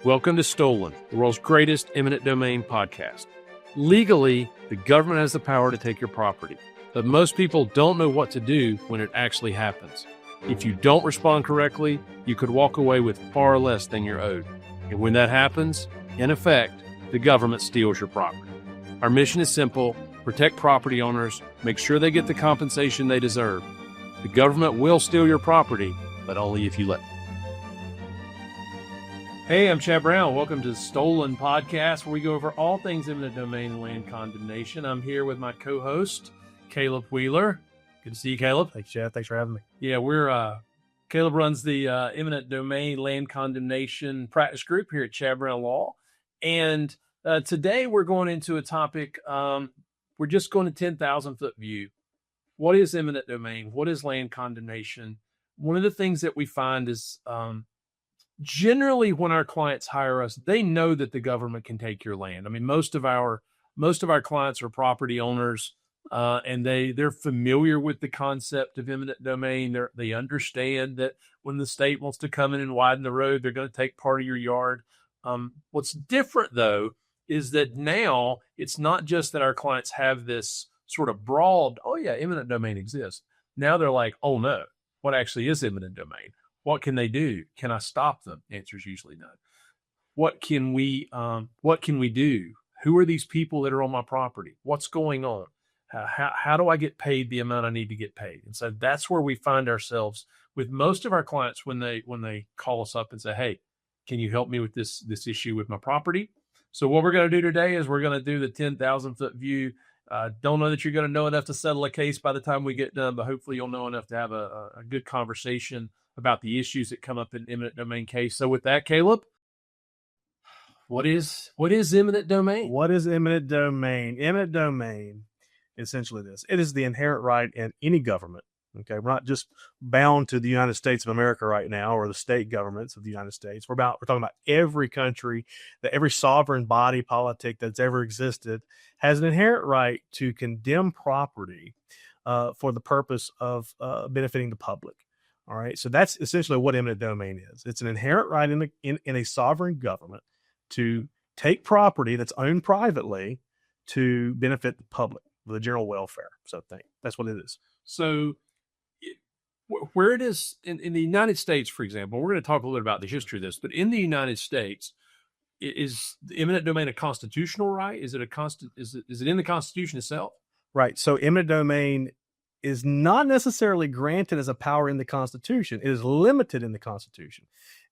Welcome to Stolen, the world's greatest eminent domain podcast. Legally, the government has the power to take your property, but most people don't know what to do when it actually happens. If you don't respond correctly, you could walk away with far less than you're owed. And when that happens, in effect, the government steals your property. Our mission is simple: protect property owners, make sure they get the compensation they deserve. The government will steal your property, but only if you let them. Hey, I'm Chad Brown. Welcome to the Stolen Podcast, where we go over all things eminent domain and land condemnation. I'm here with my co-host, Caleb Wheeler. Good to see you, Caleb. Thanks, Chad. Thanks for having me. Yeah, Caleb runs the eminent domain land condemnation practice group here at Chad Brown Law. And today we're going into a topic, we're just going to 10,000-foot view. What is eminent domain? What is land condemnation? One of the things that we find is generally when our clients hire us, they know that the government can take your land. I mean, most of our clients are property owners, and they're familiar with the concept of eminent domain. They understand that when the state wants to come in and widen the road, they're going to take part of your yard. What's different, though, is that now it's not just that our clients have this sort of broad, oh yeah, eminent domain exists. Now they're like, oh no, what actually is eminent domain? What can they do? Can I stop them? Answer is usually no. What can we do? Who are these people that are on my property? What's going on? How do I get paid the amount I need to get paid? And so that's where we find ourselves with most of our clients when they call us up and say, hey, can you help me with this issue with my property? So what we're going to do today is we're going to do the 10,000-foot view. Don't know that you're going to know enough to settle a case by the time we get done, but hopefully you'll know enough to have a good conversation about the issues that come up in eminent domain case. So with that, Caleb, what is eminent domain? What is eminent domain? Eminent domain, essentially this. It is the inherent right in any government. Okay, we're not just bound to the United States of America right now or the state governments of the United States. We're talking about every country, that every sovereign body politic that's ever existed has an inherent right to condemn property for the purpose of benefiting the public. All right, so that's essentially what eminent domain is. It's an inherent right in a sovereign government to take property that's owned privately to benefit the public, the general welfare. So that's what it is. So where it is in the United States, for example, we're going to talk a little bit about the history of this, but in the United States, is the eminent domain a constitutional right? Is it in the Constitution itself? Right. So eminent domain is not necessarily granted as a power in the Constitution. It is limited in the Constitution.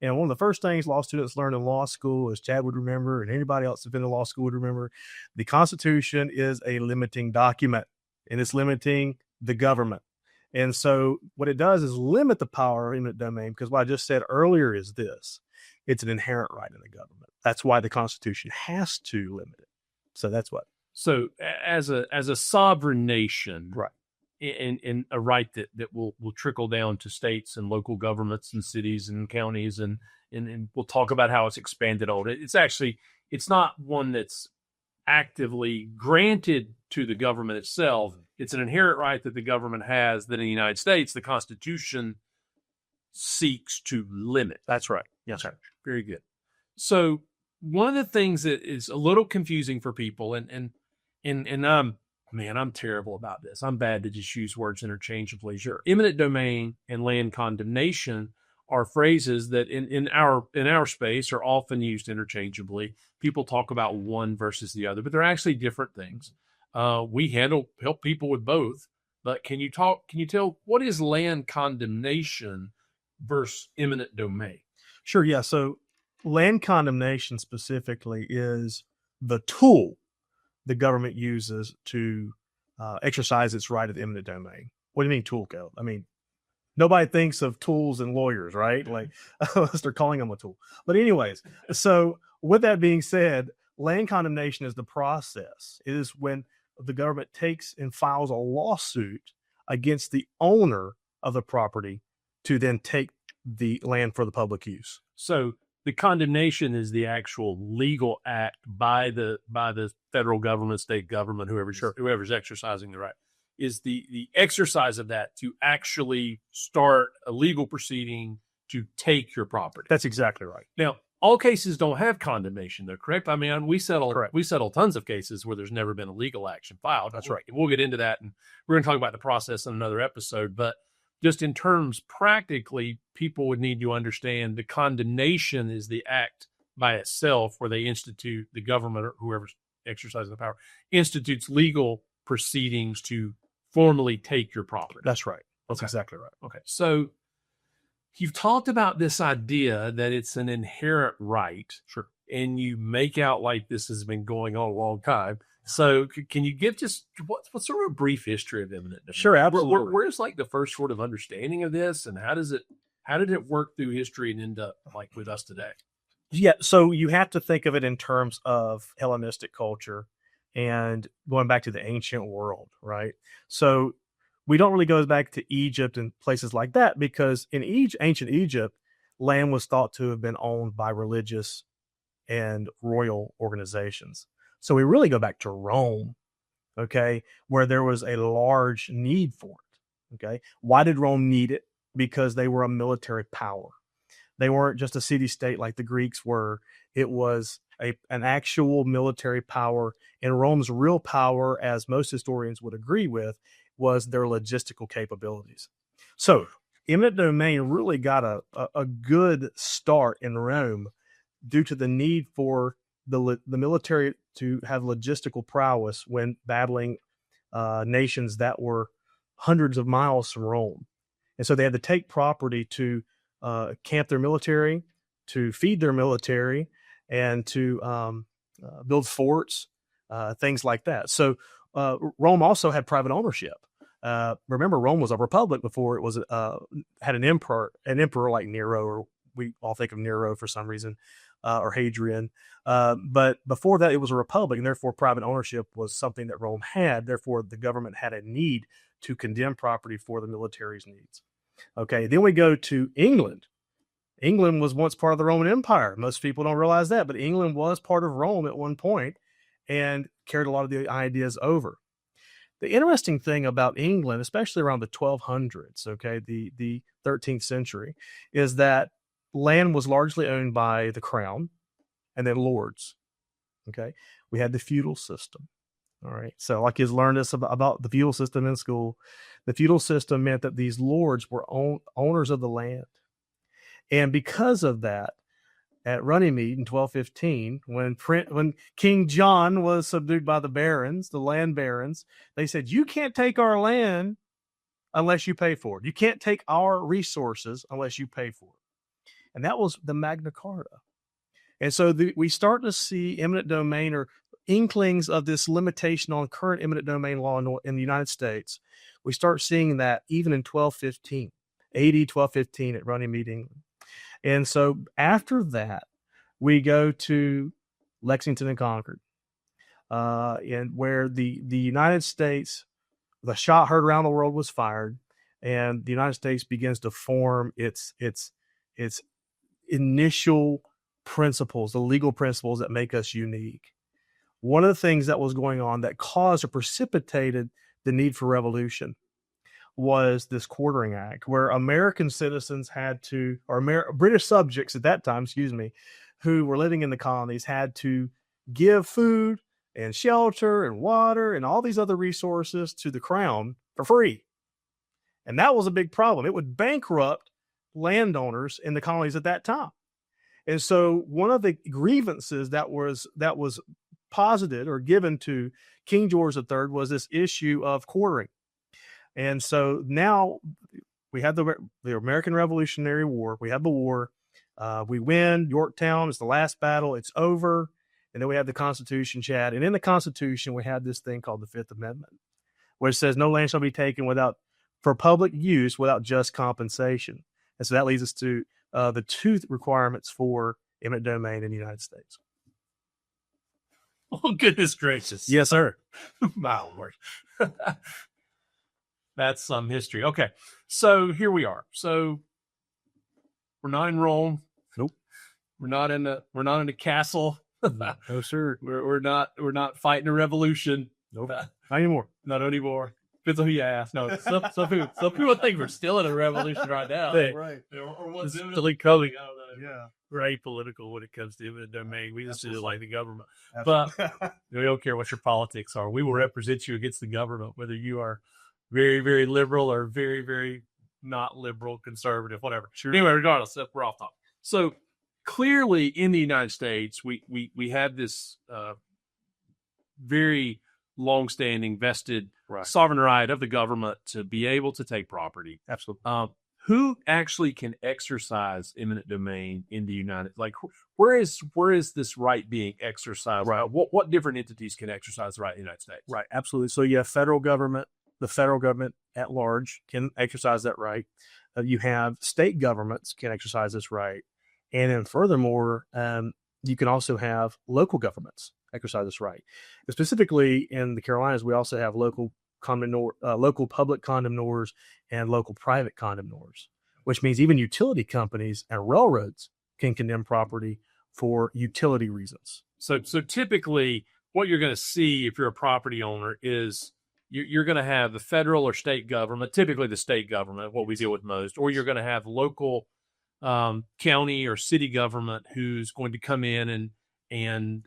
And one of the first things law students learn in law school, as Chad would remember, and anybody else that's been in law school would remember, the Constitution is a limiting document, and it's limiting the government. And so what it does is limit the power of eminent domain, because what I just said earlier is this: it's an inherent right in the government. That's why the Constitution has to limit it. So that's what. So as a sovereign nation, right, and a right that will trickle down to states and local governments and cities and counties, and we'll talk about how it's expanded on. It's not one that's actively granted to the government itself. It's an inherent right that the government has that in the United States, the Constitution seeks to limit. That's right. Yes, sir. Very good. So one of the things that is a little confusing for people, and I'm terrible about this. I'm bad to just use words interchangeably. Sure. Eminent domain and land condemnation are phrases that in our space are often used interchangeably. People talk about one versus the other, but they're actually different things. We help people with both, but can you tell what is land condemnation versus eminent domain? Sure. Yeah. So land condemnation specifically is the tool the government uses to exercise its right of eminent domain. What do you mean tool, Caleb? I mean, nobody thinks of tools and lawyers, right? Like, unless they're calling them a tool. But anyways, so with that being said, land condemnation is the process. It is when the government takes and files a lawsuit against the owner of the property to then take the land for the public use. So the condemnation is the actual legal act by the federal government, state government, whoever's exercising the right. Is the exercise of that to actually start a legal proceeding to take your property. That's exactly right. Now, All cases don't have condemnation, though, correct? I mean, we settle tons of cases where there's never been a legal action filed. That's right. We'll get into that, and we're going to talk about the process in another episode. But just in terms practically, people would need to understand the condemnation is the act by itself where they institute, the government or whoever's exercising the power institutes legal proceedings to formally take your property. That's right. That's exactly right. Okay. So you've talked about this idea that it's an inherent right. Sure. And you make out like this has been going on a long time. So can you give just what's sort of a brief history of eminent domain? Sure, absolutely. Where's like the first sort of understanding of this, and how did it work through history and end up like with us today? Yeah, so you have to think of it in terms of Hellenistic culture and going back to the ancient world, right? So we don't really go back to Egypt and places like that because in ancient Egypt, land was thought to have been owned by religious and royal organizations. So we really go back to Rome, okay, where there was a large need for it, okay? Why did Rome need it? Because they were a military power. They weren't just a city-state like the Greeks were. It was an actual military power. And Rome's real power, as most historians would agree with, was their logistical capabilities. So eminent domain really got a good start in Rome due to the need for the military to have logistical prowess when battling nations that were hundreds of miles from Rome. And so they had to take property to camp their military, to feed their military, and to build forts, things like that. So Rome also had private ownership. Remember, Rome was a republic before it was had an emperor like Nero, or we all think of Nero for some reason, or Hadrian. But before that, it was a republic, and therefore private ownership was something that Rome had. Therefore, the government had a need to condemn property for the military's needs. Okay, then we go to England. England was once part of the Roman Empire. Most people don't realize that, but England was part of Rome at one point and carried a lot of the ideas over. The interesting thing about England, especially around the 1200s, okay, the 13th century, is that land was largely owned by the crown and then lords. Okay, we had the feudal system. All right, so like you learned this about the feudal system in school. The feudal system meant that these lords were owners of the land. And because of that, at Runnymede in 1215, when King John was subdued by the barons, the land barons, they said, you can't take our land unless you pay for it. You can't take our resources unless you pay for it. And that was the Magna Carta. And so we start to see eminent domain or inklings of this limitation on current eminent domain law in the United States. We start seeing that even in 1215, AD 1215 at Runnymede, England. And so after that, we go to Lexington and Concord, and where the United States, the shot heard around the world was fired, and the United States begins to form its initial principles, the legal principles that make us unique. One of the things that was going on that caused or precipitated the need for revolution was this Quartering Act, where American citizens had to, or British subjects at that time, who were living in the colonies had to give food and shelter and water and all these other resources to the crown for free. And that was a big problem. It would bankrupt landowners in the colonies at that time. And so one of the grievances that was posited or given to King George III was this issue of quartering. And so now we had the American Revolutionary War. We have the war. We win. Yorktown is the last battle. It's over. And then we have the Constitution, Chad. And in the Constitution, we have this thing called the Fifth Amendment, which says no land shall be taken for public use without just compensation. And so that leads us to the two requirements for eminent domain in the United States. Oh, goodness gracious. Yes, sir. My Lord. That's some history. Okay. So here we are. So we're not in Rome. Nope. We're not in a castle. No, sir. We're not fighting a revolution. Nope. Not anymore. Not anymore. Depends on who you ask. No, some people think we're still in a revolution right now. Right. Or what's still coming. I don't know. Yeah. We're apolitical when it comes to eminent domain. We just do it like the government. Absolutely. But we don't care what your politics are. We will represent you against the government, whether you are very, very liberal or very, very not liberal, conservative, whatever. Sure. Anyway, regardless, we're off topic. So clearly in the United States, we have this very long-standing vested sovereign right of the government to be able to take property. Absolutely. Who actually can exercise eminent domain in the United? Like, where is this right being exercised? Right. What different entities can exercise the right in the United States? Right. Absolutely. So you have federal government. The federal government at large can exercise that right. You have state governments can exercise this right, and then furthermore, you can also have local governments exercise this right. And specifically in the Carolinas, we also have local public condemnors and local private condemnors, which means even utility companies and railroads can condemn property for utility reasons. So typically, what you're going to see if you're a property owner is you're going to have the federal or state government, typically the state government, what we deal with most, or you're going to have local county or city government who's going to come in and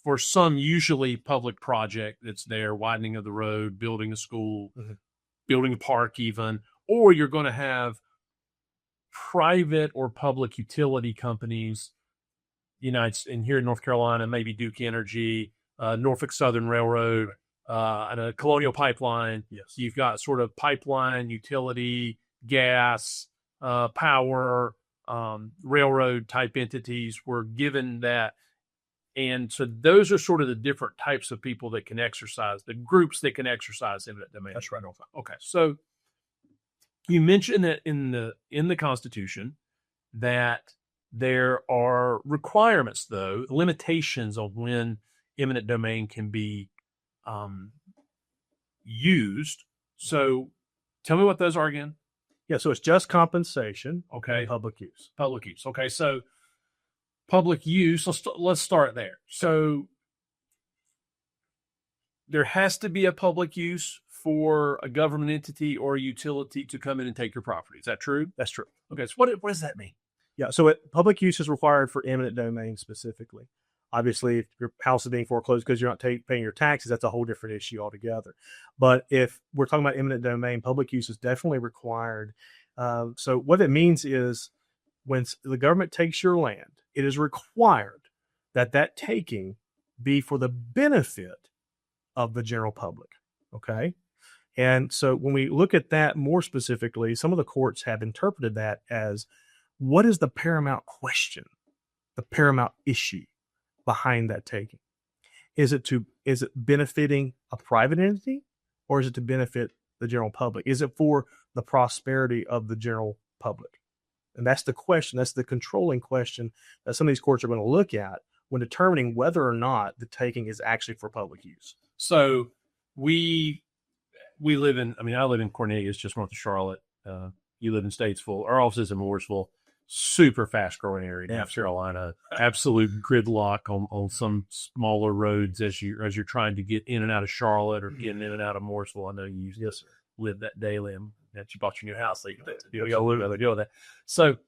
for some usually public project that's there, widening of the road, building a school, building a park even, or you're going to have private or public utility companies, and here in North Carolina, maybe Duke Energy, Norfolk Southern Railroad, and a Colonial Pipeline. Yes. You've got sort of pipeline, utility, gas, power, railroad type entities were given that. And so those are sort of the different types of people that can exercise, the groups that can exercise eminent domain. That's right. Okay. So you mentioned that in the Constitution that there are requirements, though, limitations on when eminent domain can be used. So tell me what those are again. Yeah, so it's just compensation. Okay. And public use. Public use. Okay, so public use, let's start there. So there has to be a public use for a government entity or a utility to come in and take your property. Is that true? That's true. Okay, so what does that mean? Yeah, so public use is required for eminent domain specifically. Obviously, if your house is being foreclosed because you're not paying your taxes, that's a whole different issue altogether. But if we're talking about eminent domain, public use is definitely required. So what it means is when the government takes your land, it is required that that taking be for the benefit of the general public. Okay. And so when we look at that more specifically, some of the courts have interpreted that as what is the paramount question, the paramount issue behind that taking? Is it benefiting a private entity, or is it to benefit the general public? Is it for the prosperity of the general public? And that's the question. That's the controlling question that some of these courts are going to look at when determining whether or not the taking is actually for public use. So we live in, I live in Cornelius, just north of Charlotte. You live in Statesville. Our office is in Mooresville. Super fast growing area in North Carolina. Absolute gridlock on some smaller roads as you're trying to get in and out of Charlotte or getting in and out of Mooresville. I know you live that daily, and that you bought your new house, so you got to deal with that. So,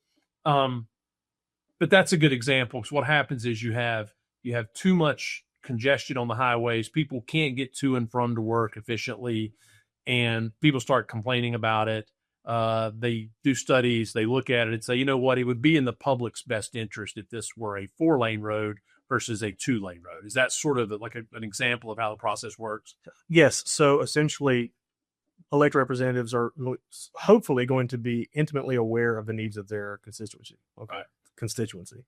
but that's a good example, because what happens is you have too much congestion on the highways. People can't get to and from to work efficiently, and people start complaining about it. They do studies, they look at it and say, you know what, it would be in the public's best interest if this were a 4-lane road versus a 2-lane road. Is that sort of like an example of how the process works? Yes. So essentially, elected representatives are hopefully going to be intimately aware of the needs of their constituency.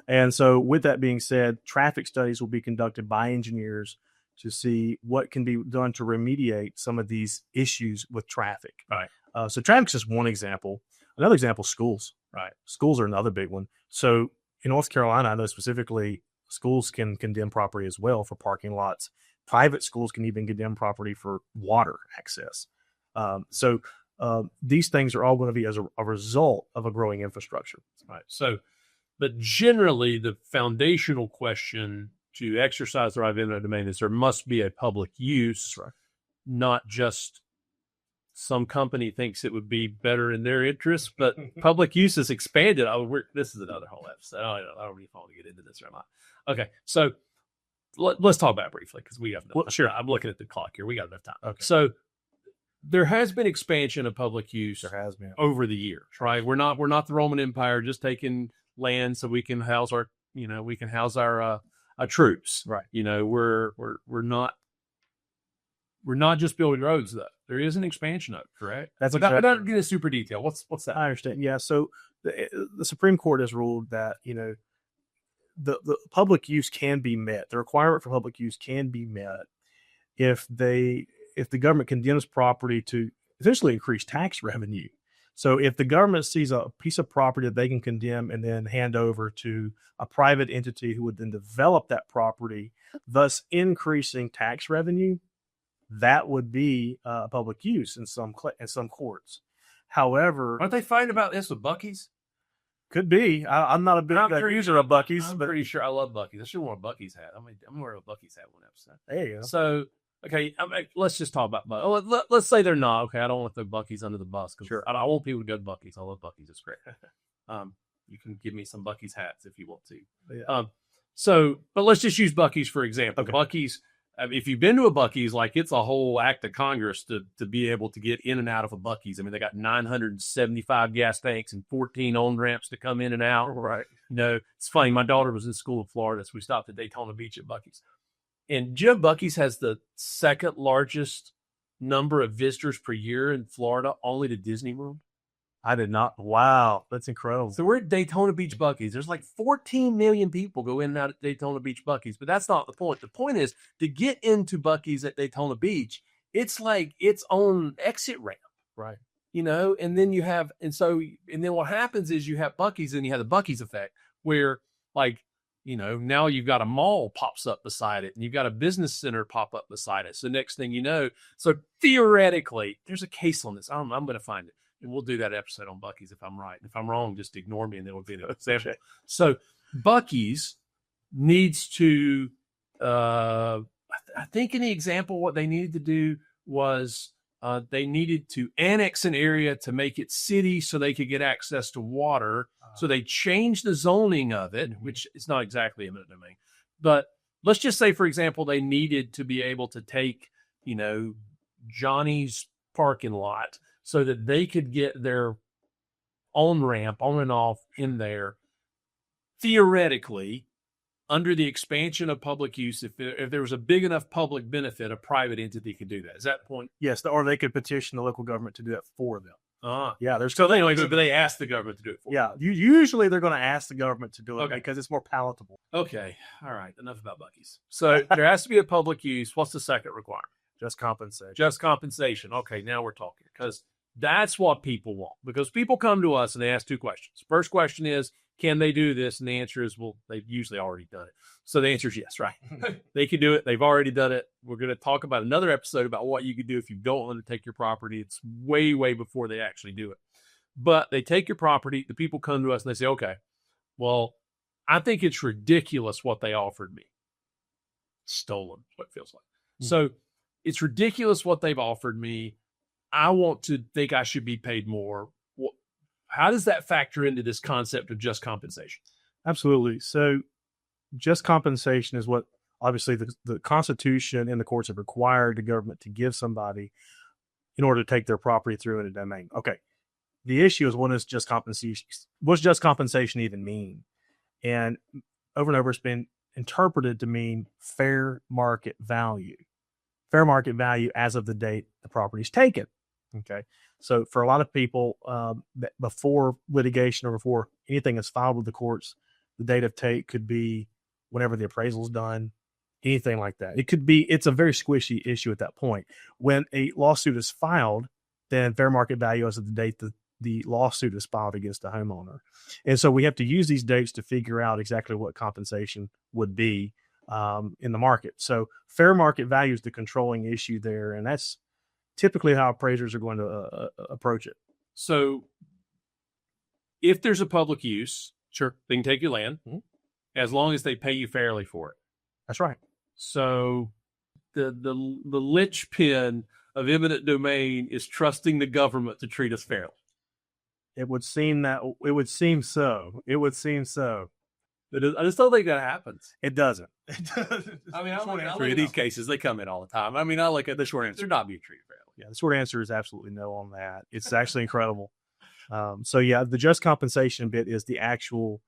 And so with that being said, traffic studies will be conducted by engineers to see what can be done to remediate some of these issues with traffic. Right. So traffic is just one example. Another example, schools. Right. Schools are another big one. So in North Carolina, I know specifically schools can condemn property as well for parking lots. Private schools can even condemn property for water access. So these things are all going to be as a result of a growing infrastructure. Right. So, but generally, the foundational question to exercise the right of eminent domain is there must be a public use, not just some company thinks it would be better in their interest, but public use is expanded. This is another whole episode. I don't really want to get into this or not. Okay, so let's talk about it briefly because we have enough. Well, sure. I'm looking at the clock here. We got enough time. Okay. So there has been expansion of public use. There has been over the years, right? We're not the Roman Empire just taking land so we can house our troops. Right. We're not just building roads though. There is an expansion of it, correct? That's exactly. Without getting super detail. What's that? I understand. Yeah. So the Supreme Court has ruled that the public use can be met. The requirement for public use can be met if the government condemns property to essentially increase tax revenue. So if the government sees a piece of property that they can condemn and then hand over to a private entity who would then develop that property, thus increasing tax revenue, that would be public use in some courts. However, aren't they fighting about this with Buc-ee's? Could be. I'm not a big user of Buc-ee's. I'm pretty sure I love Buc-ee's. I should wear a Buc-ee's hat. I'm gonna wear a Buc-ee's hat one episode. There you go. So, okay, let's just talk about Buc-ee's. Let's say they're not. Okay, I don't want to throw Buc-ee's under the bus because sure. I want people to go to Buc-ee's. I love Buc-ee's. It's great. You can give me some Buc-ee's hats if you want to. Yeah. But let's just use Buc-ee's for example. Okay. Buc-ee's. If you've been to a Buc-ee's, like it's a whole act of Congress to be able to get in and out of a Buc-ee's. I mean, they got 975 gas tanks and 14 on-ramps to come in and out. Right. It's funny. My daughter was in school in Florida, so we stopped at Daytona Beach at Buc-ee's. And Jim Buc-ee's has the second largest number of visitors per year in Florida, only to Disney World. I did not. Wow, that's incredible. So we're at Daytona Beach Buc-ee's. There's like 14 million people go in and out at Daytona Beach Buc-ee's, but that's not the point. The point is to get into Buc-ee's at Daytona Beach, it's like its own exit ramp. Right. And then and then what happens is you have Buc-ee's and you have the Buc-ee's effect where now you've got a mall pops up beside it and you've got a business center pop up beside it. So next thing you know, so theoretically, there's a case on this. I'm going to find it. And we'll do that episode on Buc-ee's if I'm right. If I'm wrong, just ignore me and then we'll be an example. So Buc-ee's needs to, I think in the example, what they needed to do was they needed to annex an area to make it city so they could get access to water. So they changed the zoning of it, which is not exactly eminent domain. But let's just say, for example, they needed to be able to take, Johnny's parking lot so that they could get their on-ramp on and off in there. Theoretically, under the expansion of public use, if there was a big enough public benefit, a private entity could do that. Is that the point? Yes, or they could petition the local government to do that for them. Yeah, they ask the government to do it for them. Yeah, usually they're going to ask the government to do it because it's more palatable. Okay, all right, enough about Buc-ee's. So there has to be a public use. What's the second requirement? Just compensation. Just compensation. Okay, now we're talking because that's what people want. Because people come to us and they ask two questions. First question is, can they do this? And the answer is, well, they've usually already done it. So the answer is yes, right? They can do it. They've already done it. We're going to talk about another episode about what you could do if you don't want to take your property. It's way, way before they actually do it. But they take your property. The people come to us and they say, okay, well, I think it's ridiculous what they offered me. Stolen, what it feels like. Mm-hmm. So it's ridiculous what they've offered me. I want to think I should be paid more. How does that factor into this concept of just compensation? Absolutely. So just compensation is what obviously the Constitution and the courts have required the government to give somebody in order to take their property through in a domain. Okay. The issue is, what is just compensation? What's just compensation even mean? And over and over, it's been interpreted to mean fair market value. Fair market value as of the date the property is taken. Okay. So for a lot of people, before litigation or before anything is filed with the courts, the date of take could be whenever the appraisal is done, anything like that. It's a very squishy issue at that point. When a lawsuit is filed, then fair market value as of the date the lawsuit is filed against the homeowner. And so we have to use these dates to figure out exactly what compensation would be in the market. So fair market value is the controlling issue there. And that's typically how appraisers are going to approach it. So if there's a public use, sure, they can take your land as long as they pay you fairly for it. That's right. So the linchpin of eminent domain is trusting the government to treat us fairly. It would seem so. It would seem so. I just don't think that happens. It doesn't. I mean, I look at these cases, they come in all the time. I mean, I look at the short answer, they're not being treated fairly. Yeah, the short answer is absolutely no on that. It's actually incredible. So yeah, the just compensation bit is the actual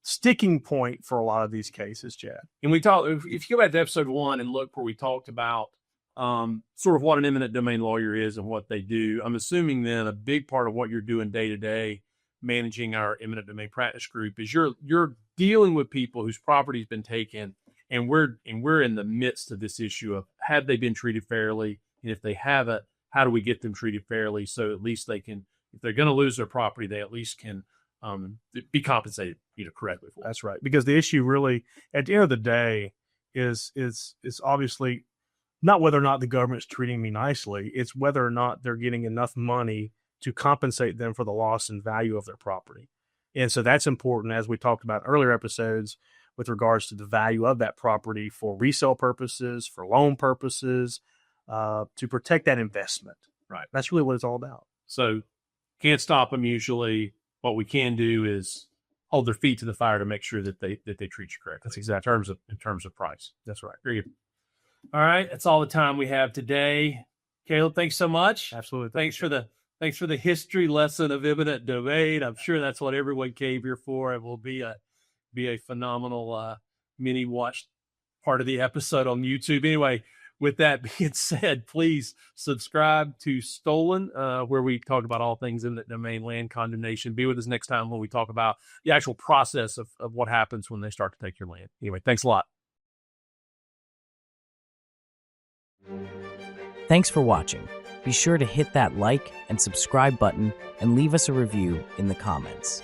sticking point for a lot of these cases, Chad. And we talk, if you go back to episode 1 and look where we talked about sort of what an eminent domain lawyer is and what they do, I'm assuming then a big part of what you're doing day to day, managing our eminent domain practice group, is you're dealing with people whose property's been taken, and we're in the midst of this issue of, have they been treated fairly, and if they haven't, how do we get them treated fairly so at least they can, if they're going to lose their property, they at least can be compensated, correctly for it. That's right. Because the issue really, at the end of the day, is obviously not whether or not the government's treating me nicely. It's whether or not they're getting enough money to compensate them for the loss in value of their property. And so that's important, as we talked about in earlier episodes, with regards to the value of that property for resale purposes, for loan purposes, to protect that investment. Right. That's really what it's all about. So can't stop them usually. What we can do is hold their feet to the fire to make sure that they treat you correctly. That's exactly in terms of price. That's right. Very good. All right, that's all the time we have today. Caleb, thanks so much. Absolutely. Thanks for the history lesson of eminent domain. I'm sure that's what everyone came here for. It will be a phenomenal mini watch part of the episode on YouTube. Anyway, with that being said, please subscribe to Stolen, where we talk about all things eminent domain, land condemnation. Be with us next time when we talk about the actual process of what happens when they start to take your land. Anyway, thanks a lot. Thanks for watching. Be sure to hit that like and subscribe button and leave us a review in the comments.